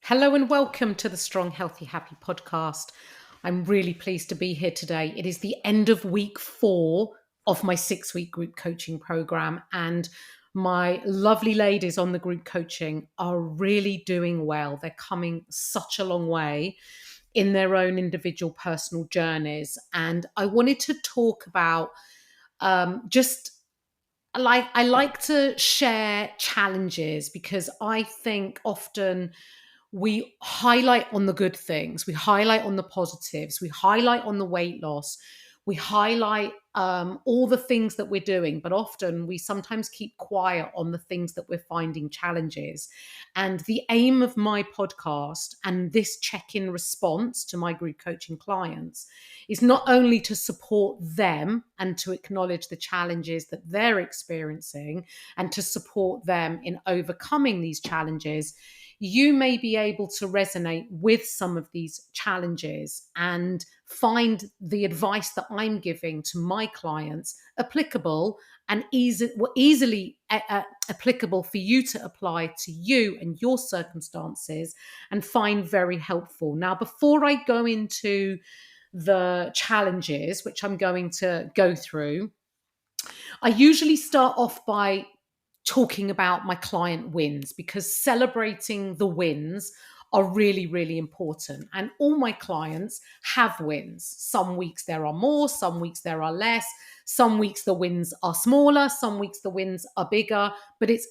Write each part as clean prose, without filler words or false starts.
Hello and welcome to the Strong, Healthy, Happy podcast. I'm really pleased to be here today. It is the end of week 4 of my 6-week group coaching program, and my lovely ladies on the group coaching are really doing well. They're coming such a long way in their own individual personal journeys. And I wanted to talk about just like I like to share challenges because I think often we highlight on the good things, we highlight on the positives, we highlight on the weight loss, we highlight all the things that we're doing, but often we sometimes keep quiet on the things that we're finding challenges. And the aim of my podcast and this check-in response to my group coaching clients is not only to support them and to acknowledge the challenges that they're experiencing and to support them in overcoming these challenges. You may be able to resonate with some of these challenges and find the advice that I'm giving to my clients applicable and easily applicable for you to apply to you and your circumstances and find very helpful. Now, before I go into the challenges, which I'm going to go through, I usually start off by talking about my client wins because celebrating the wins are really, really important. And all my clients have wins. Some weeks there are more, some weeks there are less. Some weeks the wins are smaller, some weeks the wins are bigger, but it's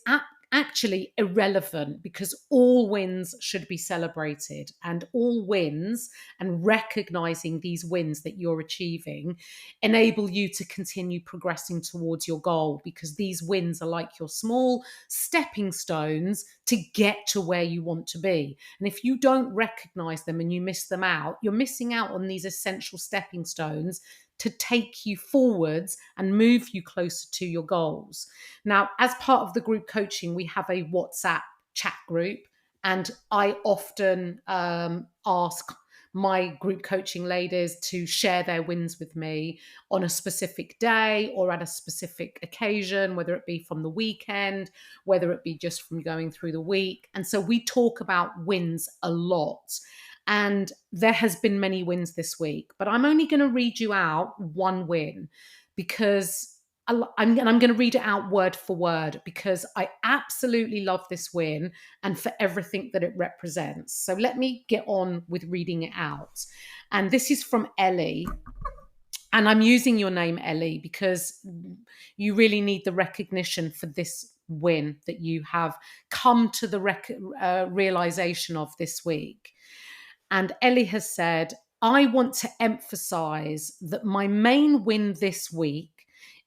actually irrelevant because all wins should be celebrated, and all wins and recognizing these wins that you're achieving enable you to continue progressing towards your goal, because these wins are like your small stepping stones to get to where you want to be. And if you don't recognize them and you miss them out, you're missing out on these essential stepping stones to take you forwards and move you closer to your goals. Now, as part of the group coaching, we have a WhatsApp chat group, and I often ask my group coaching ladies to share their wins with me on a specific day or at a specific occasion, whether it be from the weekend, whether it be just from going through the week. And so we talk about wins a lot. And there has been many wins this week, but I'm only going to read you out one win because I'm going to read it out word for word because I absolutely love this win and for everything that it represents. So let me get on with reading it out. And this is from Ellie. And I'm using your name, Ellie, because you really need the recognition for this win that you have come to the realization of this week. And Ellie has said, I want to emphasize that my main win this week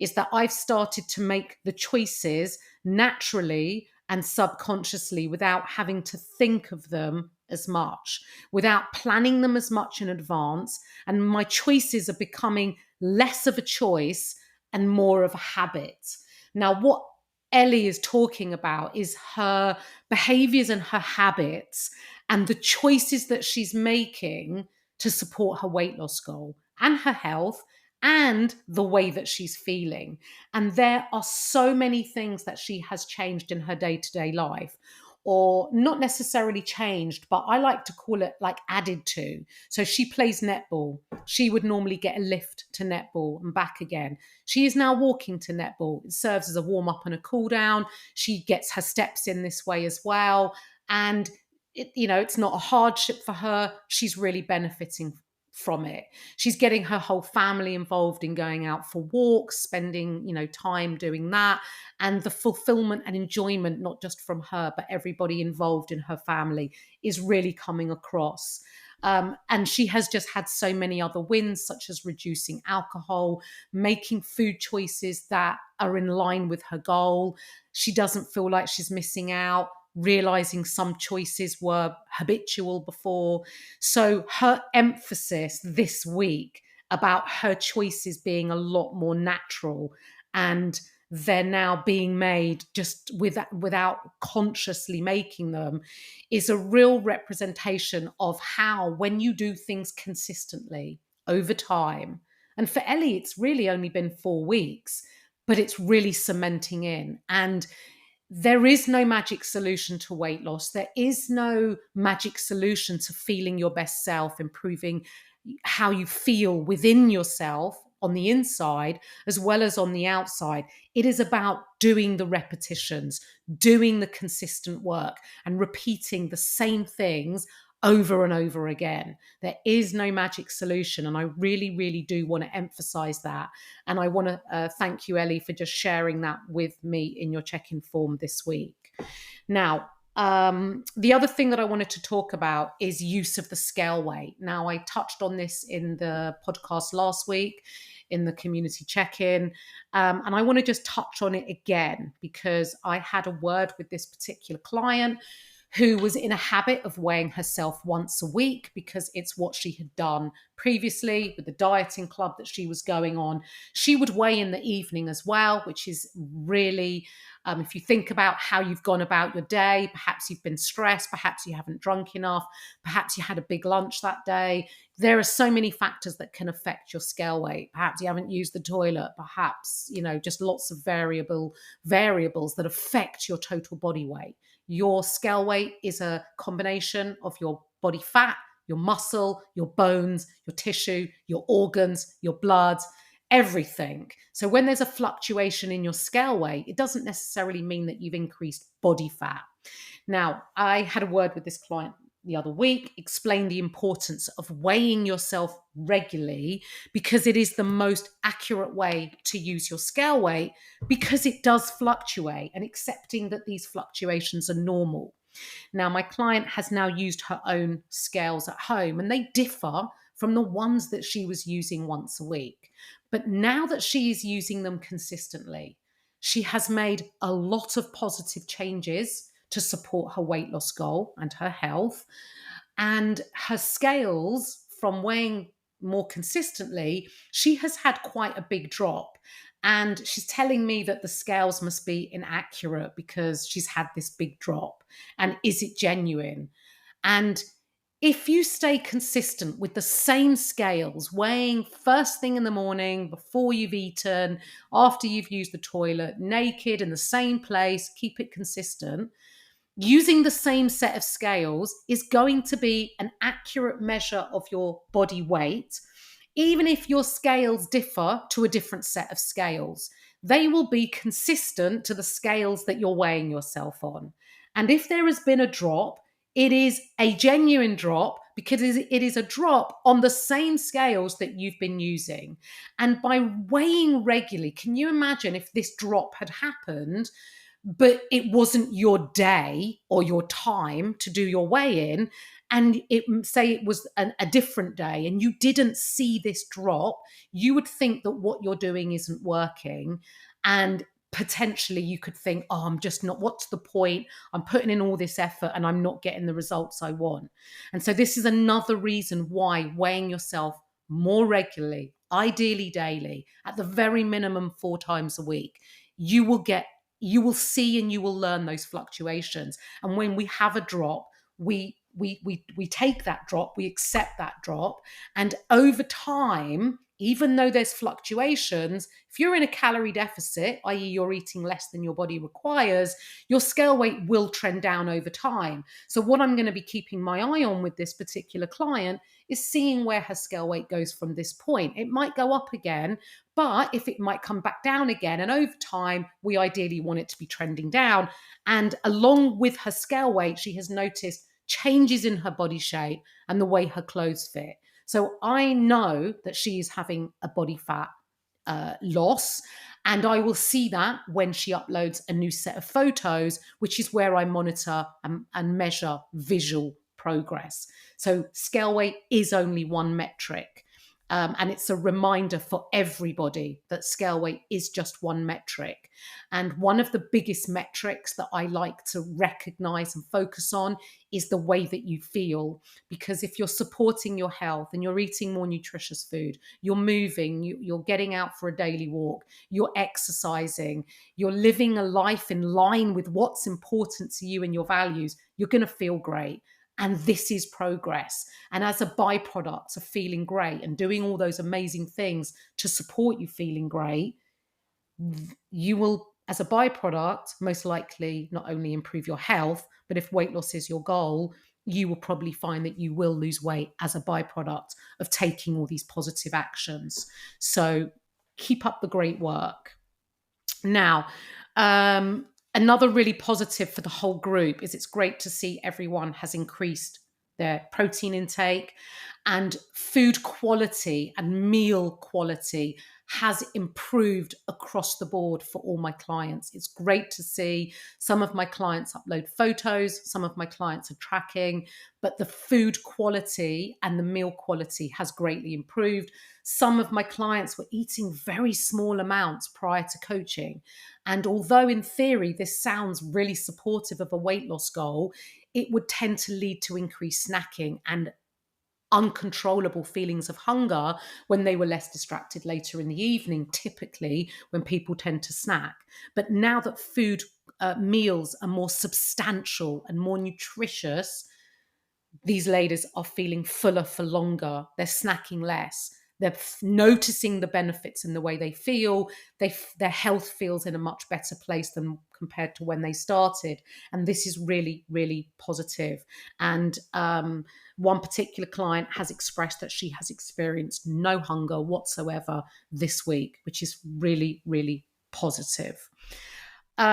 is that I've started to make the choices naturally and subconsciously without having to think of them as much, without planning them as much in advance. And my choices are becoming less of a choice and more of a habit. Now, what Ellie is talking about is her behaviors and her habits and the choices that she's making to support her weight loss goal and her health and the way that she's feeling. And there are so many things that she has changed in her day-to-day life, or not necessarily changed, but I like to call it like added to. So she plays netball. She would normally get a lift to netball and back again. She is now walking to netball. It serves as a warm up and a cool down. She gets her steps in this way as well. And it's not a hardship for her. She's really benefiting from it. She's getting her whole family involved in going out for walks, spending, time doing that. And the fulfillment and enjoyment, not just from her, but everybody involved in her family, is really coming across. And she has just had so many other wins, such as reducing alcohol, making food choices that are in line with her goal. She doesn't feel like she's missing out, realizing some choices were habitual before. So her emphasis this week about her choices being a lot more natural, and they're now being made just without consciously making them, is a real representation of how, when you do things consistently over time, and for Ellie, it's really only been 4 weeks, but it's really cementing in. And there is no magic solution to weight loss. There is no magic solution to feeling your best self, improving how you feel within yourself on the inside as well as on the outside. It is about doing the repetitions, doing the consistent work, and repeating the same things over and over again. There is no magic solution. And I really, really do want to emphasize that. And I want to thank you, Ellie, for just sharing that with me in your check-in form this week. Now, the other thing that I wanted to talk about is use of the scale weight. Now, I touched on this in the podcast last week in the community check-in, and I want to just touch on it again because I had a word with this particular client who was in a habit of weighing herself once a week because it's what she had done previously with the dieting club that she was going on. She would weigh in the evening as well, which is really, if you think about how you've gone about your day, perhaps you've been stressed, perhaps you haven't drunk enough, perhaps you had a big lunch that day. There are so many factors that can affect your scale weight. Perhaps you haven't used the toilet, perhaps, just lots of variables that affect your total body weight. Your scale weight is a combination of your body fat, your muscle, your bones, your tissue, your organs, your blood, everything. So when there's a fluctuation in your scale weight, it doesn't necessarily mean that you've increased body fat. Now, I had a word with this client the other week, explained the importance of weighing yourself regularly because it is the most accurate way to use your scale weight because it does fluctuate, and accepting that these fluctuations are normal. Now, my client has now used her own scales at home, and they differ from the ones that she was using once a week. But now that she is using them consistently, she has made a lot of positive changes to support her weight loss goal and her health. And her scales, from weighing more consistently, she has had quite a big drop. And she's telling me that the scales must be inaccurate because she's had this big drop. And is it genuine? And if you stay consistent with the same scales, weighing first thing in the morning, before you've eaten, after you've used the toilet, naked in the same place, keep it consistent, using the same set of scales is going to be an accurate measure of your body weight. Even if your scales differ to a different set of scales, they will be consistent to the scales that you're weighing yourself on. And if there has been a drop, it is a genuine drop because it is a drop on the same scales that you've been using. And by weighing regularly, can you imagine if this drop had happened, but it wasn't your day or your time to do your weigh-in, and say it was a different day and you didn't see this drop, you would think that what you're doing isn't working. And potentially you could think, oh, I'm just not, what's the point? I'm putting in all this effort and I'm not getting the results I want. And so this is another reason why weighing yourself more regularly, ideally daily, at the very minimum 4 times a week, you will see and you will learn those fluctuations. And when we have a drop, we take that drop, we accept that drop. And over time, even though there's fluctuations, if you're in a calorie deficit, i.e. you're eating less than your body requires, your scale weight will trend down over time. So what I'm going to be keeping my eye on with this particular client is seeing where her scale weight goes from this point. It might go up again, but if it might come back down again, and over time, we ideally want it to be trending down. And along with her scale weight, she has noticed changes in her body shape and the way her clothes fit. So I know that she is having a body fat loss, and I will see that when she uploads a new set of photos, which is where I monitor and measure visual progress. So scale weight is only one metric. And it's a reminder for everybody that scale weight is just one metric. And one of the biggest metrics that I like to recognize and focus on is the way that you feel. Because if you're supporting your health and you're eating more nutritious food, you're moving, you're getting out for a daily walk, you're exercising, you're living a life in line with what's important to you and your values, you're going to feel great. And this is progress. And as a byproduct of feeling great and doing all those amazing things to support you feeling great, you will as a byproduct, most likely not only improve your health, but if weight loss is your goal, you will probably find that you will lose weight as a byproduct of taking all these positive actions. So keep up the great work. Now, another really positive for the whole group is it's great to see everyone has increased their protein intake, and food quality and meal quality has improved across the board for all my clients. It's great to see. Some of my clients upload photos, some of my clients are tracking, but the food quality and the meal quality has greatly improved. Some of my clients were eating very small amounts prior to coaching. And although in theory this sounds really supportive of a weight loss goal, it would tend to lead to increased snacking and uncontrollable feelings of hunger when they were less distracted later in the evening, typically when people tend to snack. But now that food meals are more substantial and more nutritious, these ladies are feeling fuller for longer. They're snacking less. They're noticing the benefits in the way they feel. Their health feels in a much better place than compared to when they started. And this is really, really positive. And one particular client has expressed that she has experienced no hunger whatsoever this week, which is really, really positive. Okay,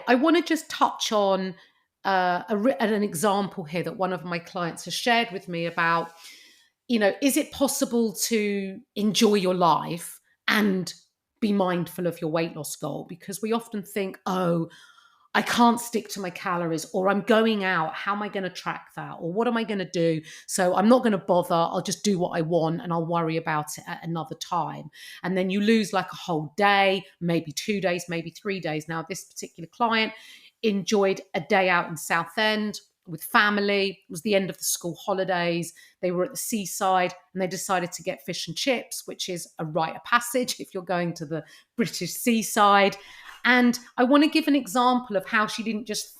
I want to just touch on an example here that one of my clients has shared with me about, is it possible to enjoy your life and be mindful of your weight loss goal? Because we often think, oh, I can't stick to my calories, or I'm going out. How am I going to track that? Or what am I going to do? So I'm not going to bother. I'll just do what I want and I'll worry about it at another time. And then you lose like a whole day, maybe 2 days, maybe 3 days. Now, this particular client enjoyed a day out in Southend with family. It was the end of the school holidays. They were at the seaside and they decided to get fish and chips, which is a rite of passage if you're going to the British seaside. And I want to give an example of how she didn't just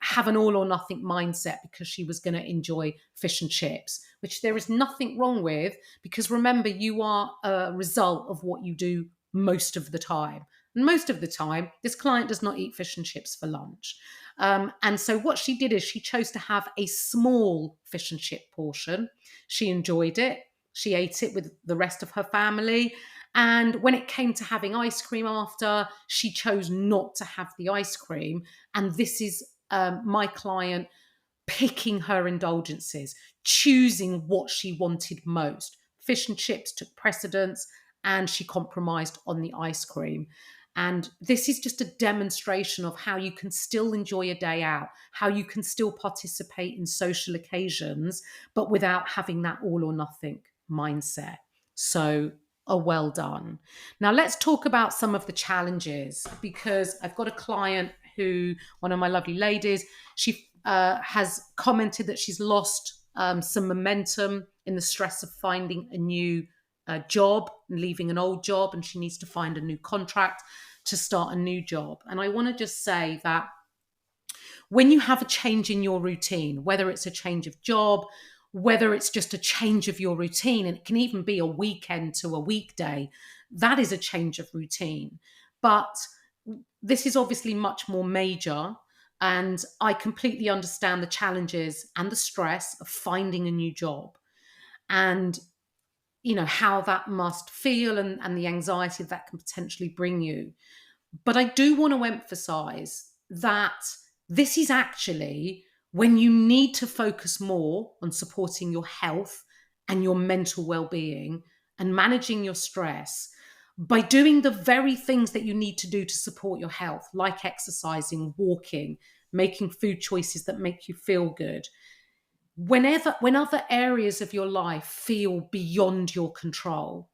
have an all or nothing mindset because she was going to enjoy fish and chips, which there is nothing wrong with, because remember, you are a result of what you do most of the time. And most of the time, this client does not eat fish and chips for lunch. And so what she did is she chose to have a small fish and chip portion. She enjoyed it. She ate it with the rest of her family. And when it came to having ice cream after, she chose not to have the ice cream. And this is my client picking her indulgences, choosing what she wanted most. Fish and chips took precedence, and she compromised on the ice cream. And this is just a demonstration of how you can still enjoy a day out, how you can still participate in social occasions, but without having that all or nothing mindset. So, well done. Now, let's talk about some of the challenges, because I've got a client who, one of my lovely ladies, she has commented that she's lost some momentum in the stress of finding a new job and leaving an old job, and she needs to find a new contract to start a new job. And I want to just say that when you have a change in your routine, whether it's a change of job, whether it's just a change of your routine, and it can even be a weekend to a weekday, that is a change of routine. But this is obviously much more major, and I completely understand the challenges and the stress of finding a new job, and how that must feel, and the anxiety that can potentially bring you. But I do want to emphasize that this is actually when you need to focus more on supporting your health and your mental well-being and managing your stress by doing the very things that you need to do to support your health, like exercising, walking, making food choices that make you feel good. When other areas of your life feel beyond your control,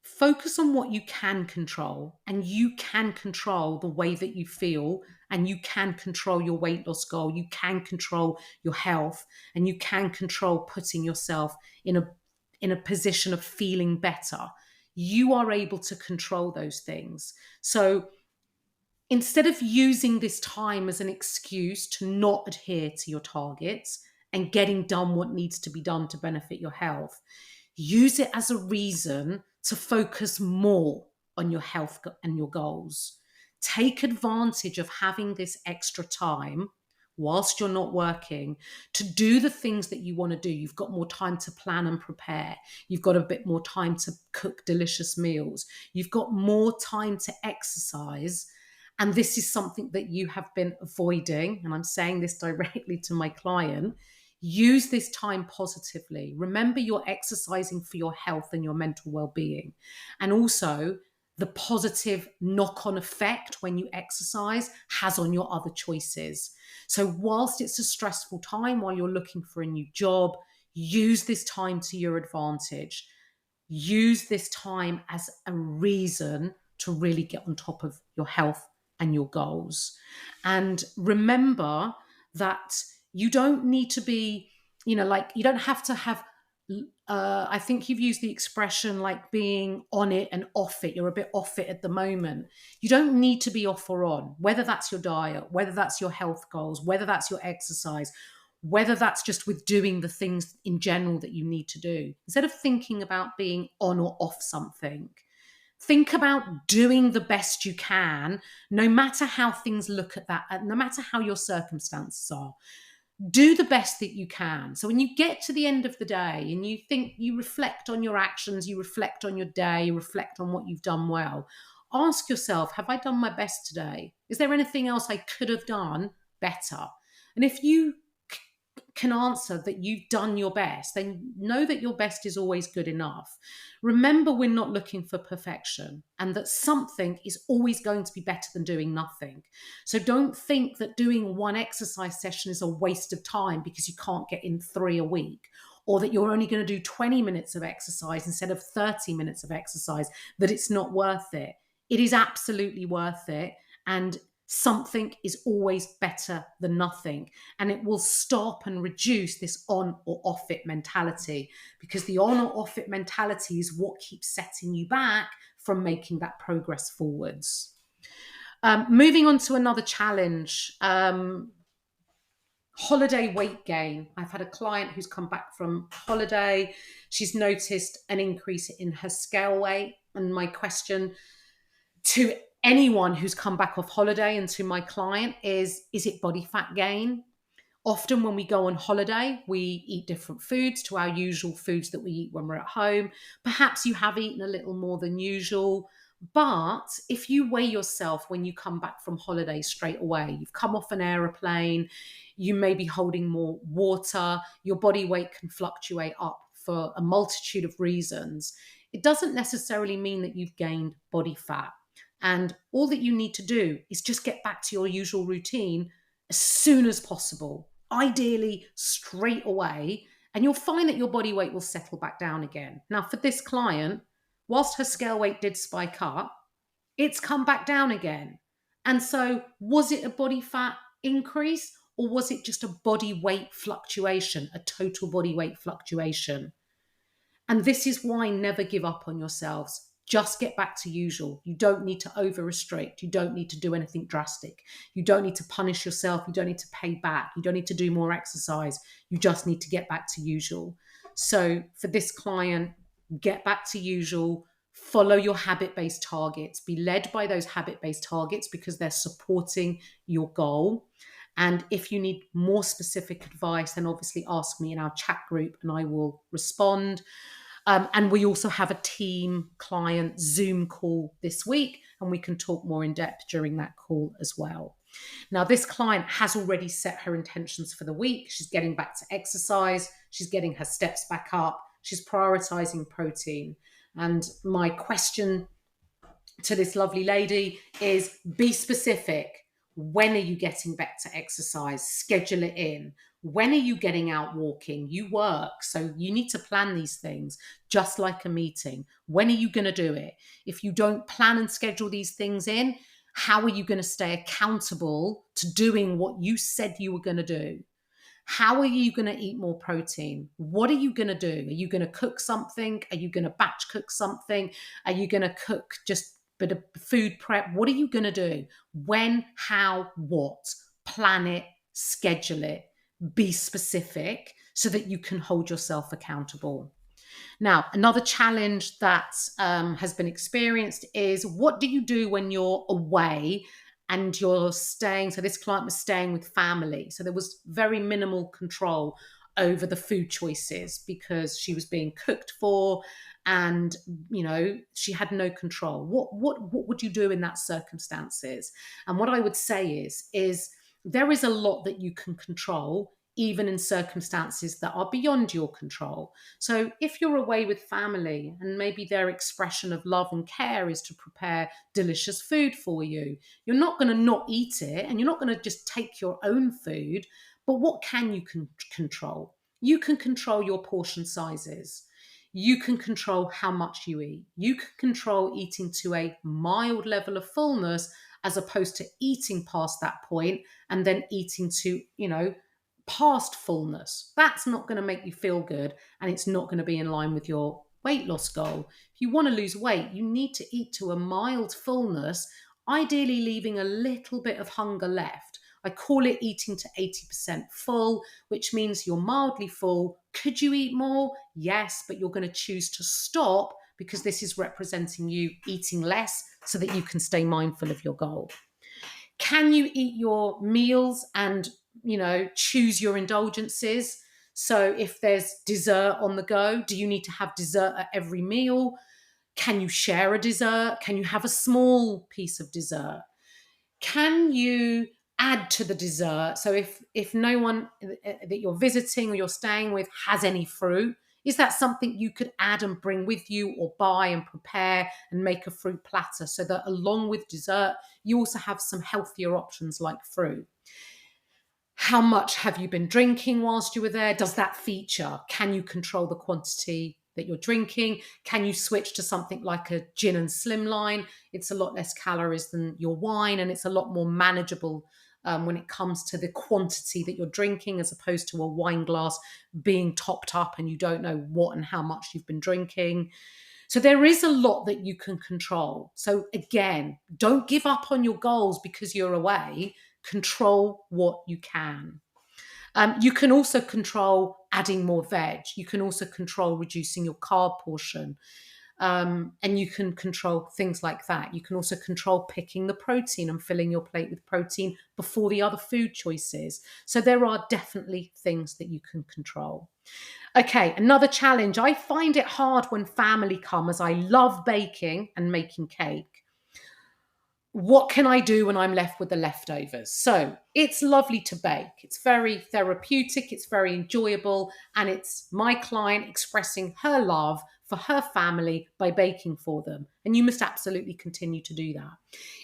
focus on what you can control, and you can control the way that you feel, and you can control your weight loss goal, you can control your health, and you can control putting yourself in a position of feeling better. You are able to control those things. So instead of using this time as an excuse to not adhere to your targets and getting done what needs to be done to benefit your health, use it as a reason to focus more on your health and your goals. Take advantage of having this extra time whilst you're not working to do the things that you want to do. You've got more time to plan and prepare. You've got a bit more time to cook delicious meals. You've got more time to exercise. And this is something that you have been avoiding. And I'm saying this directly to my client. Use this time positively. Remember, you're exercising for your health and your mental well-being. And also, the positive knock-on effect when you exercise has on your other choices. So whilst it's a stressful time, while you're looking for a new job, use this time to your advantage. Use this time as a reason to really get on top of your health and your goals. And remember that you don't need to be, like, you don't have to have, I think you've used the expression like being on it and off it. You're a bit off it at the moment. You don't need to be off or on, whether that's your diet, whether that's your health goals, whether that's your exercise, whether that's just with doing the things in general that you need to do. Instead of thinking about being on or off something, think about doing the best you can, no matter how things look at that, no matter how your circumstances are. Do the best that you can. So when you get to the end of the day and you think, you reflect on your actions, you reflect on your day, you reflect on what you've done well, ask yourself, have I done my best today? Is there anything else I could have done better? And if you can answer that you've done your best, then know that your best is always good enough. Remember, we're not looking for perfection, and that something is always going to be better than doing nothing. So don't think that doing one exercise session is a waste of time because you can't get in 3 a week, or that you're only going to do 20 minutes of exercise instead of 30 minutes of exercise, that it's not worth it. It is absolutely worth it. And something is always better than nothing. And it will stop and reduce this on or off it mentality, because the on or off it mentality is what keeps setting you back from making that progress forwards. Moving on to another challenge, holiday weight gain. I've had a client who's come back from holiday. She's noticed an increase in her scale weight. And my question to anyone who's come back off holiday and to my client is it body fat gain? Often when we go on holiday, we eat different foods to our usual foods that we eat when we're at home. Perhaps you have eaten a little more than usual. But if you weigh yourself when you come back from holiday straight away, you've come off an aeroplane, you may be holding more water, your body weight can fluctuate up for a multitude of reasons. It doesn't necessarily mean that you've gained body fat. And all that you need to do is just get back to your usual routine as soon as possible, ideally straight away, and you'll find that your body weight will settle back down again. Now, for this client, whilst her scale weight did spike up, it's come back down again. And so was it a body fat increase, or was it just a body weight fluctuation, a total body weight fluctuation? And this is why never give up on yourselves. Just get back to usual. You don't need to over restrict. You don't need to do anything drastic. You don't need to punish yourself. You don't need to pay back. You don't need to do more exercise. You just need to get back to usual. So for this client, get back to usual. Follow your habit-based targets. Be led by those habit-based targets because they're supporting your goal. And if you need more specific advice, then obviously ask me in our chat group and I will respond. And we also have a team client Zoom call this week, and we can talk more in depth during that call as well. Now, this client has already set her intentions for the week. She's getting back to exercise. She's getting her steps back up. She's prioritizing protein. And my question to this lovely lady is, be specific. When are you getting back to exercise? Schedule it in. When are you getting out walking? You work, so you need to plan these things, just like a meeting. When are you going to do it? If you don't plan and schedule these things in, how are you going to stay accountable to doing what you said you were going to do? How are you going to eat more protein? What are you going to do? Are you going to cook something? Are you going to batch cook something? Are you going to cook just a bit of food prep? What are you going to do? When, how, what? Plan it, schedule it. Be specific so that you can hold yourself accountable. Now, another challenge that has been experienced is, what do you do when you're away and you're staying? So this client was staying with family. So there was very minimal control over the food choices because she was being cooked for, and she had no control. What would you do in that circumstances? And what I would say is there is a lot that you can control even in circumstances that are beyond your control. So if you're away with family and maybe their expression of love and care is to prepare delicious food for you, you're not going to not eat it, and you're not going to just take your own food. But what can you control? You can control your portion sizes. You can control how much you eat. You can control eating to a mild level of fullness as opposed to eating past that point and then eating to, past fullness. That's not going to make you feel good, and it's not going to be in line with your weight loss goal. If you want to lose weight, you need to eat to a mild fullness, ideally leaving a little bit of hunger left. I call it eating to 80% full, which means you're mildly full. Could you eat more? Yes, but you're going to choose to stop because this is representing you eating less so that you can stay mindful of your goal. Can you eat your meals and, choose your indulgences? So if there's dessert on the go, do you need to have dessert at every meal? Can you share a dessert? Can you have a small piece of dessert? Can you add to the dessert? So if no one that you're visiting or you're staying with has any fruit, is that something you could add and bring with you, or buy and prepare and make a fruit platter so that along with dessert, you also have some healthier options like fruit? How much have you been drinking whilst you were there? Does that feature? Can you control the quantity that you're drinking? Can you switch to something like a gin and slimline? It's a lot less calories than your wine, and it's a lot more manageable when it comes to the quantity that you're drinking, as opposed to a wine glass being topped up and you don't know what and how much you've been drinking. So there is a lot that you can control. So again, don't give up on your goals because you're away. Control what you can. You can also control adding more veg. You can also control reducing your carb portion. And you can control things like that. You can also control picking the protein and filling your plate with protein before the other food choices. So there are definitely things that you can control. Okay, another challenge. I find it hard when family come, as I love baking and making cake. What can I do when I'm left with the leftovers? So it's lovely to bake. It's very therapeutic. It's very enjoyable. And it's my client expressing her love for her family by baking for them. And you must absolutely continue to do that.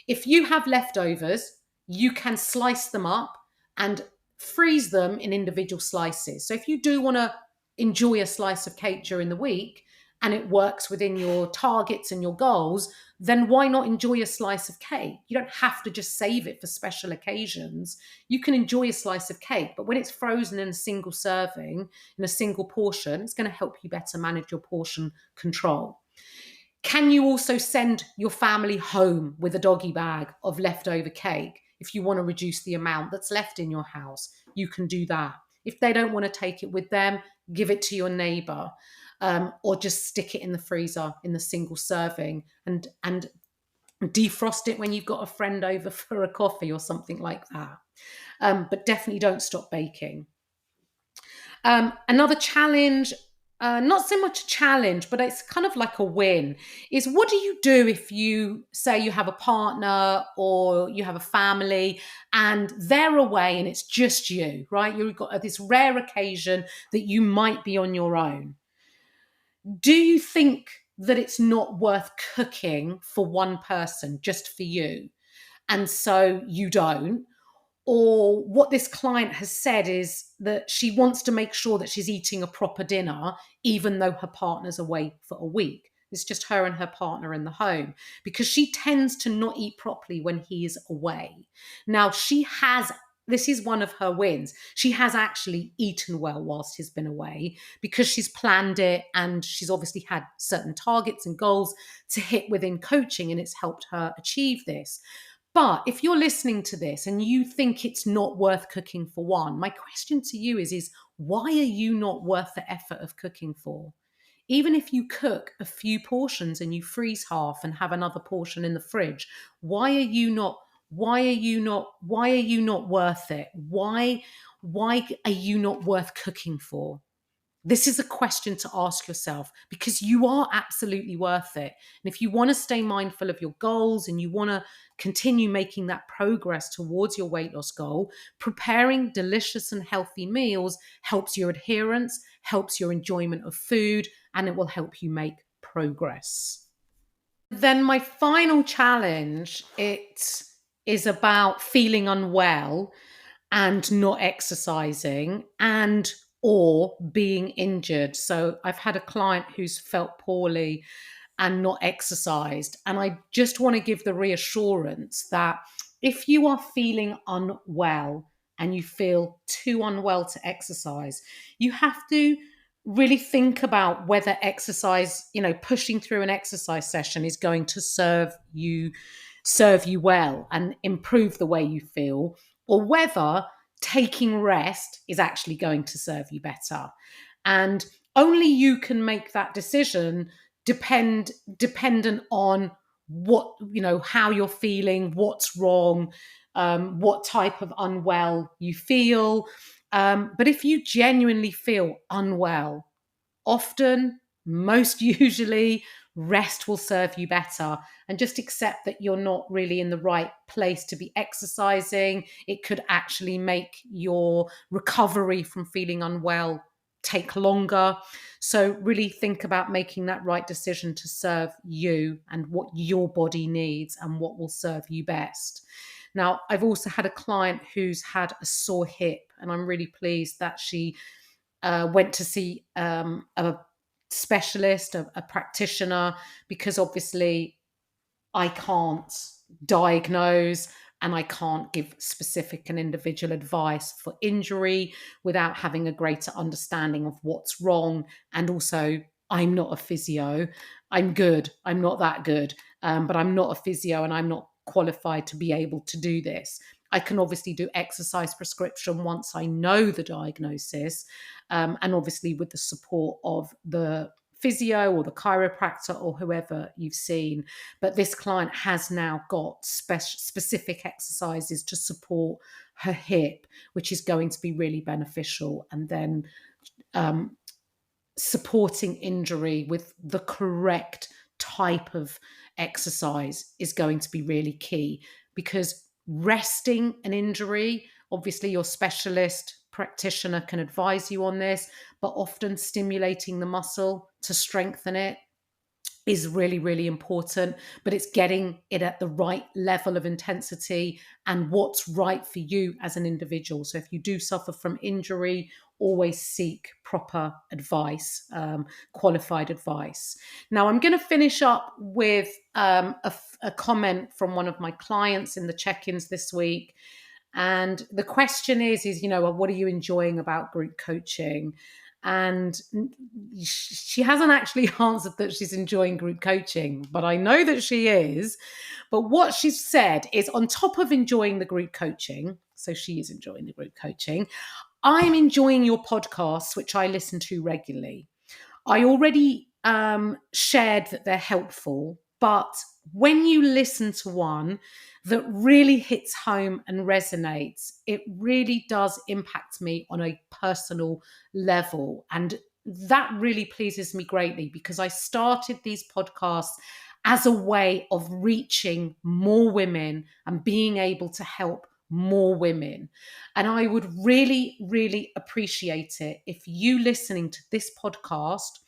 If you have leftovers, you can slice them up and freeze them in individual slices. So if you do want to enjoy a slice of cake during the week and it works within your targets and your goals, then why not enjoy a slice of cake? You don't have to just save it for special occasions. You can enjoy a slice of cake, but when it's frozen in a single serving, in a single portion, it's going to help you better manage your portion control. Can you also send your family home with a doggy bag of leftover cake? If you want to reduce the amount that's left in your house, you can do that. If they don't want to take it with them, give it to your neighbor. Or just stick it in the freezer in the single serving and defrost it when you've got a friend over for a coffee or something like that. But definitely don't stop baking. Another challenge, not so much a challenge, but it's kind of like a win, is what do you do if you say you have a partner or you have a family and they're away and it's just you, right? You've got this rare occasion that you might be on your own. Do you think that it's not worth cooking for one person, just for you, and so you don't? Or what this client has said is that she wants to make sure that she's eating a proper dinner, even though her partner's away for a week. It's just her and her partner in the home, because she tends to not eat properly when he is away. Now, this is one of her wins. She has actually eaten well whilst he's been away because she's planned it, and she's obviously had certain targets and goals to hit within coaching, and it's helped her achieve this. But if you're listening to this and you think it's not worth cooking for one, my question to you is why are you not worth the effort of cooking for? even if you cook a few portions and you freeze half and have another portion in the fridge, why are you not worth it? Why are you not worth cooking for? This is a question to ask yourself, because you are absolutely worth it. And if you want to stay mindful of your goals and you want to continue making that progress towards your weight loss goal, preparing delicious and healthy meals helps your adherence, helps your enjoyment of food, and it will help you make progress. Then my final challenge, it is about feeling unwell and not exercising and or being injured. So I've had a client who's felt poorly and not exercised. And I just want to give the reassurance that if you are feeling unwell and you feel too unwell to exercise, you have to really think about whether exercise, pushing through an exercise session is going to serve you well and improve the way you feel, or whether taking rest is actually going to serve you better. And only you can make that decision, dependent on how you're feeling, what's wrong, what type of unwell you feel. But if you genuinely feel unwell, often, most usually, rest will serve you better. And just accept that you're not really in the right place to be exercising. It could actually make your recovery from feeling unwell take longer. So really think about making that right decision to serve you and what your body needs and what will serve you best. Now, I've also had a client who's had a sore hip, and I'm really pleased that she went to see a specialist, a practitioner, because obviously I can't diagnose and I can't give specific and individual advice for injury without having a greater understanding of what's wrong. And also, I'm not a physio. I'm good. I'm not that good. But I'm not a physio and I'm not qualified to be able to do this. I can obviously do exercise prescription once I know the diagnosis, and obviously with the support of the physio or the chiropractor or whoever you've seen. But this client has now got specific exercises to support her hip, which is going to be really beneficial. And then supporting injury with the correct type of exercise is going to be really key, because resting an injury, obviously your specialist practitioner can advise you on this, but often stimulating the muscle to strengthen it is really, really important. But it's getting it at the right level of intensity and what's right for you as an individual. So if you do suffer from injury, always seek proper advice, qualified advice. Now, I'm going to finish up with a comment from one of my clients in the check-ins this week. And the question is, what are you enjoying about group coaching? And she hasn't actually answered that she's enjoying group coaching, but I know that she is. But what she's said is, on top of enjoying the group coaching, so she is enjoying the group coaching, I'm enjoying your podcasts, which I listen to regularly. I already shared that they're helpful, but when you listen to one that really hits home and resonates, it really does impact me on a personal level. And that really pleases me greatly, because I started these podcasts as a way of reaching more women and being able to help more women. And I would really, really appreciate it if you listening to this podcast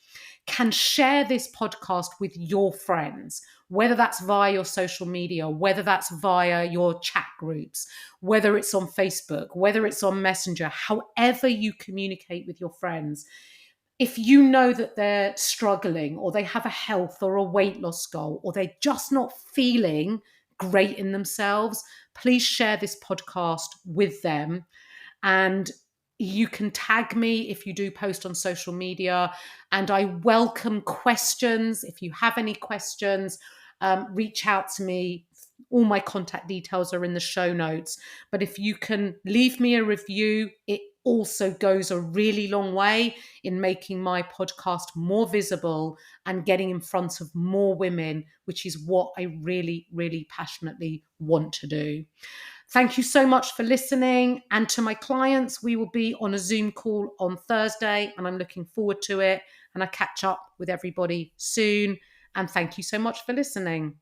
can share this podcast with your friends, whether that's via your social media, whether that's via your chat groups, whether it's on Facebook, whether it's on Messenger, however you communicate with your friends. If you know that they're struggling, or they have a health or a weight loss goal, or they're just not feeling great in themselves, please share this podcast with them. And you can tag me if you do post on social media. And I welcome questions. If you have any questions, reach out to me. All my contact details are in the show notes. But if you can leave me a review, it also goes a really long way in making my podcast more visible and getting in front of more women, which is what I really, really passionately want to do. Thank you so much for listening. And to my clients, we will be on a Zoom call on Thursday, and I'm looking forward to it. And I catch up with everybody soon. And thank you so much for listening.